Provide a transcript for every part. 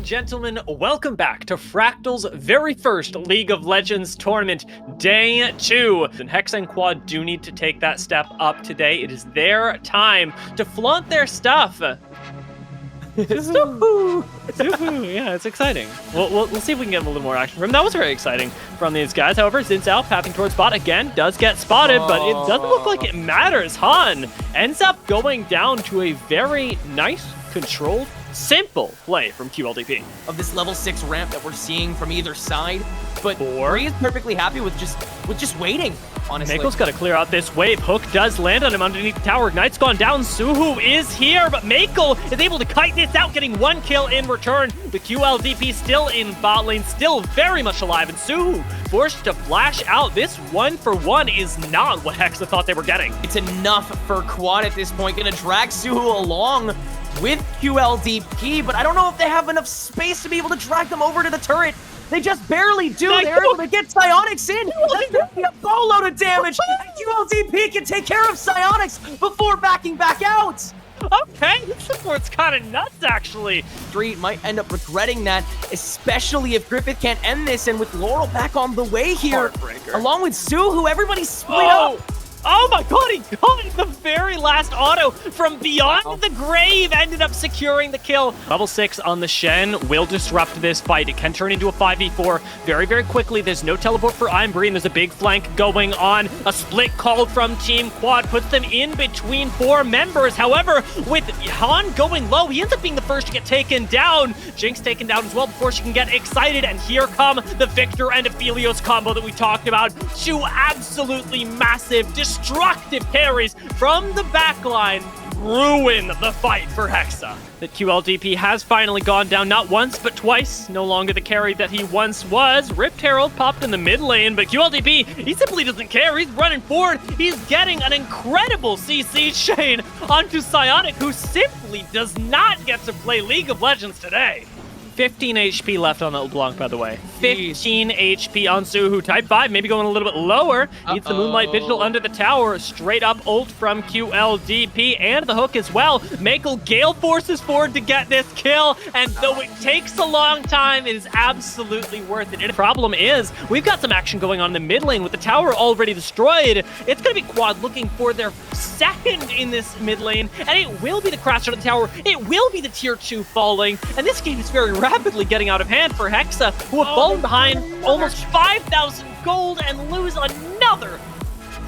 gentlemen, welcome back to Fractal's very first League of Legends tournament, Day 2. And Hexa and Quad do need to take that step up today. It is their time to flaunt their stuff. Yeah, it's exciting. We'll see if we can get a little more action from him. That was very exciting from these guys. However, Zinzao pathing towards bot again does get spotted, but it doesn't look like it matters. Han ends up going down to a very nice, controlled, simple play from QLDP. Of this level 6 ramp that we're seeing from either side, but Bree is perfectly happy with just waiting, honestly. Mako's got to clear out this wave. Hook does land on him underneath the tower. Ignite's gone down. Suhu is here, but Mako is able to kite this out, getting 1 kill in return. The QLDP still in bot lane, still very much alive, and Suhu forced to flash out. This 1-for-1 is not what Hexa thought they were getting. It's enough for Quad at this point. Gonna drag Suhu along with QLDP, but I don't know if they have enough space to be able to drag them over to the turret. They just barely do. They're able to get Psionics in. That's going to be a boatload of damage. And QLDP can take care of Psionics before backing back out. Okay, this support's kind of nuts, actually. Street might end up regretting that, especially if Griffith can't end this. And with Laurel back on the way here, along with Suhu, everybody's split up. Oh my god, he got the very last auto from beyond the grave, ended up securing the kill. Level 6 on the Shen will disrupt this fight. It can turn into a 5v4 very, very quickly. There's no teleport for Ironbree, and there's a big flank going on. A split called from Team Quad puts them in between 4 members. However, with Han going low, he ends up being the first to get taken down. Jinx taken down as well before she can get excited, and here come the Victor and Aphelios combo that we talked about. 2 absolutely massive, destructive carries from the backline ruin the fight for Hexa. The QLDP has finally gone down not once but twice. No longer the carry that he once was. Ripped Herald popped in the mid lane, but QLDP, he simply doesn't care. He's running forward. He's getting an incredible CC chain onto Psionic, who simply does not get to play League of Legends today. 15 HP left on the LeBlanc, by the way. 15 HP on Suhu. Type 5, maybe going a little bit lower. Needs the Moonlight Vigil under the tower. Straight up ult from QLDP and the hook as well. Mako Gale forces forward to get this kill, and though it takes a long time, it is absolutely worth it. And the problem is, we've got some action going on in the mid lane with the tower already destroyed. It's going to be Quad looking for their second in this mid lane, and it will be the crash of the tower. It will be the tier 2 falling, and this game is very rapidly getting out of hand for Hexa, who have fallen behind almost 5,000 gold and lose another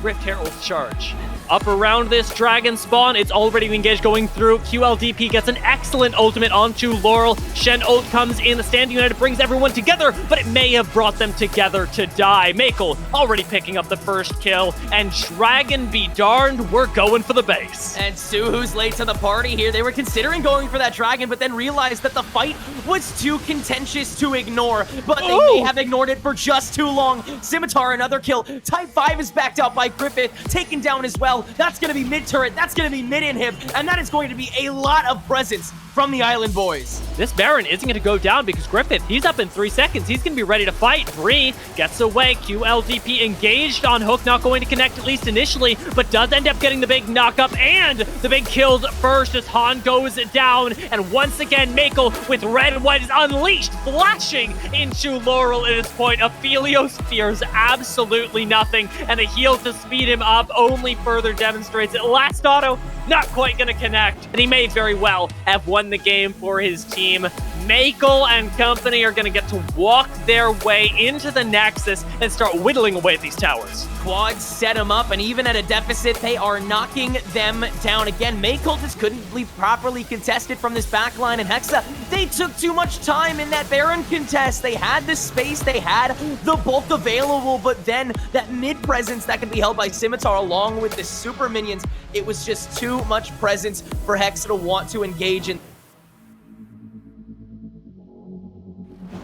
Rift Herald charge. Up around this dragon spawn, it's already engaged going through. QLDP gets an excellent ultimate onto Laurel. Shen ult comes in, the Stand United brings everyone together, but it may have brought them together to die. Mako already picking up the first kill, and Dragon be darned, we're going for the base. And Suhu's late to the party here. They were considering going for that dragon, but then realized that the fight was too contentious to ignore, but they may have ignored it for just too long. Scimitar, another kill. Type 5 is backed out by Griffith, taken down as well. That's going to be mid-turret, that's going to be mid-inhib, and that is going to be a lot of presence from the Island Boys. This Baron isn't going to go down because Griffith, he's up in 3 seconds. He's going to be ready to fight. Bree gets away. QLDP engaged on Hook, not going to connect at least initially, but does end up getting the big knock-up and the big kills first as Han goes down. And once again, Mako with red and white is unleashed, flashing into Laurel at this point. Aphelios fears absolutely nothing, and a heal to speed him up only further demonstrates it. Last auto, not quite going to connect, and he may very well have won the game for his team. Mako and company are going to get to walk their way into the Nexus and start whittling away at these towers. Quad set them up, and even at a deficit, they are knocking them down. Again, Mako just couldn't be properly contested from this backline, and Hexa, they took too much time in that Baron contest. They had the space, they had the bulk available, but then that mid presence that can be held by Scimitar along with the super minions, it was just too much presence for Hexa to want to engage in.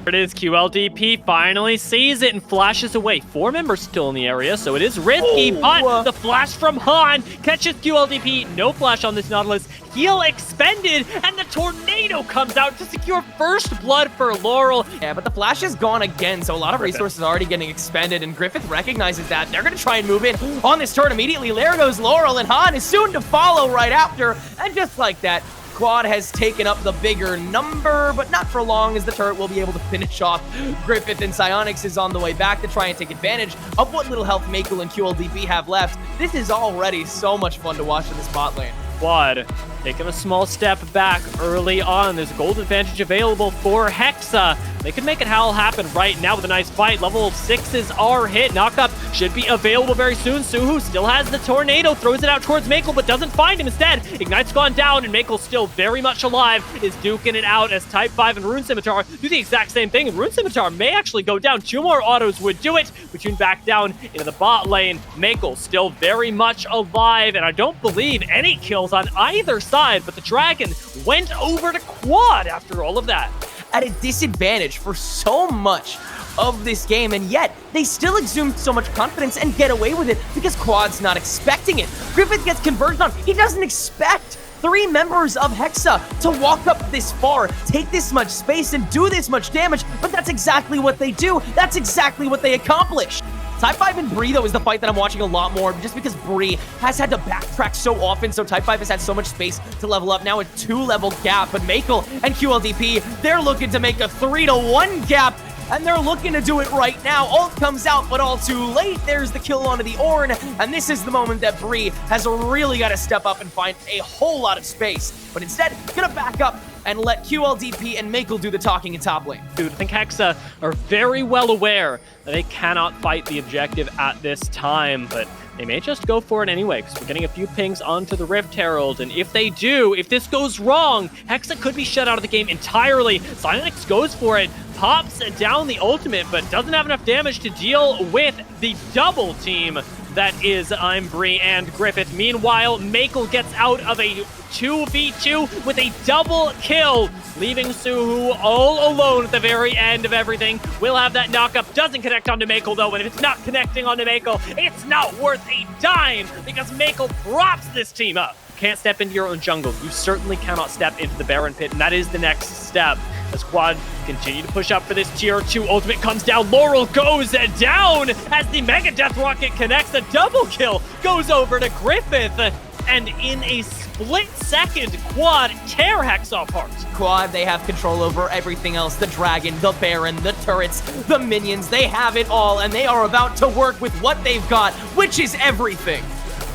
It is. QLDP finally sees it and flashes away. 4 members still in the area, so it is risky, but the flash from Han catches QLDP. No flash on this Nautilus. Heal expended, and the tornado comes out to secure first blood for Laurel. Yeah, but the flash is gone again, so a lot of resources are already getting expended, and Griffith recognizes that. They're going to try and move in on this turn immediately. There goes Laurel, and Han is soon to follow right after, and just like that, Quad has taken up the bigger number, but not for long, as the turret will be able to finish off Griffith, and Psyonix is on the way back to try and take advantage of what little health Makel and QLDP have left. This is already so much fun to watch in this bot lane. Quad taking a small step back early on. There's a gold advantage available for Hexa. They could make it all happen right now with a nice fight. Level 6s are hit. Knockup should be available very soon. Suhu still has the tornado, throws it out towards Makel, but doesn't find him. Instead, Ignite's gone down, and Makel still very much alive, is duking it out as Type 5 and Rune Scimitar do the exact same thing. And Rune Scimitar may actually go down. 2 more autos would do it. We tune back down into the bot lane. Makel still very much alive, and I don't believe any kills on either side, but the Dragon went over to Quad after all of that. At a disadvantage for so much of this game, and yet they still exude so much confidence and get away with it because Quad's not expecting it. Griffith gets converted on. He doesn't expect 3 members of Hexa to walk up this far, take this much space, and do this much damage, but that's exactly what they do. That's exactly what they accomplish. Type 5 and Bree, though, is the fight that I'm watching a lot more, just because Bree has had to backtrack so often, so Type 5 has had so much space to level up. Now a 2-level gap, but Makel and QLDP, they're looking to make a 3-to-1 gap, and they're looking to do it right now. Ult comes out, but all too late. There's the kill onto the Ornn, and this is the moment that Bree has really got to step up and find a whole lot of space, but instead, gonna back up and let QLDP and Makel do the talking in top lane. Dude, I think Hexa are very well aware that they cannot fight the objective at this time, but they may just go for it anyway, because we're getting a few pings onto the Rift Herald, and if they do, if this goes wrong, Hexa could be shut out of the game entirely. Psyonix goes for it, pops down the ultimate, but doesn't have enough damage to deal with the double team that is Bree and Griffith. Meanwhile, Makel gets out of a 2v2 with a double kill, leaving Suhu all alone at the very end of everything. Will have that knockup. Doesn't connect onto Makel, though, and if it's not connecting onto Makel, it's not worth a dime, because Makel props this team up. Can't step into your own jungle. You certainly cannot step into the Baron Pit, and that is the next step. As Quad continue to push up for this tier 2 ultimate comes down. Laurel goes down as the Mega Death Rocket connects. A double kill goes over to Griffith, and in a split second, Quad tear Hexa apart. Quad, they have control over everything else. The Dragon, the Baron, the turrets, the minions, they have it all, and they are about to work with what they've got, which is everything.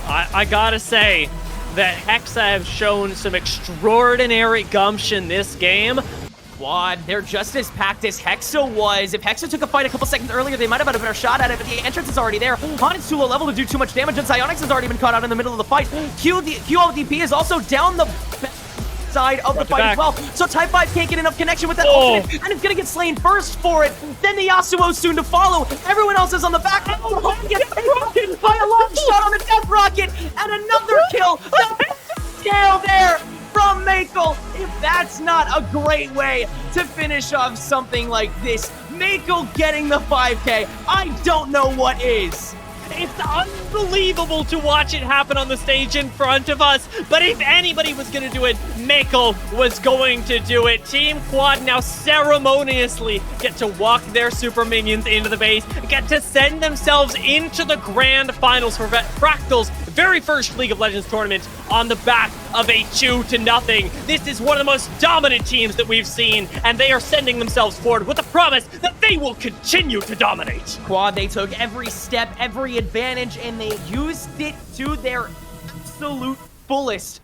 I gotta say that Hexa have shown some extraordinary gumption this game. Quad, they're just as packed as Hexa was. If Hexa took a fight a couple seconds earlier, they might have had a better shot at it, but the entrance is already there. Haunted too low level to do too much damage, and Psyonix has already been caught out in the middle of the fight. QLDP is also down the side of the fight as well, so Type 5 can't get enough connection with that ultimate, and it's gonna get slain first for it. Then the Yasuo soon to follow. Everyone else is on the back. Oh, gets taken by a long shot on the Death Rocket, and another kill. Scale there from Makel. If that's not a great way to finish off something like this, Makel getting the 5K, I don't know what is. It's unbelievable to watch it happen on the stage in front of us, but if anybody was going to do it, Makel was going to do it. Team Quad now ceremoniously get to walk their super minions into the base, get to send themselves into the grand finals for Fractal's very first League of Legends tournament on the back of a 2-0. This is one of the most dominant teams that we've seen, and they are sending themselves forward with a promise that they will continue to dominate. Quad, they took every step, every advantage, and they used it to their absolute fullest.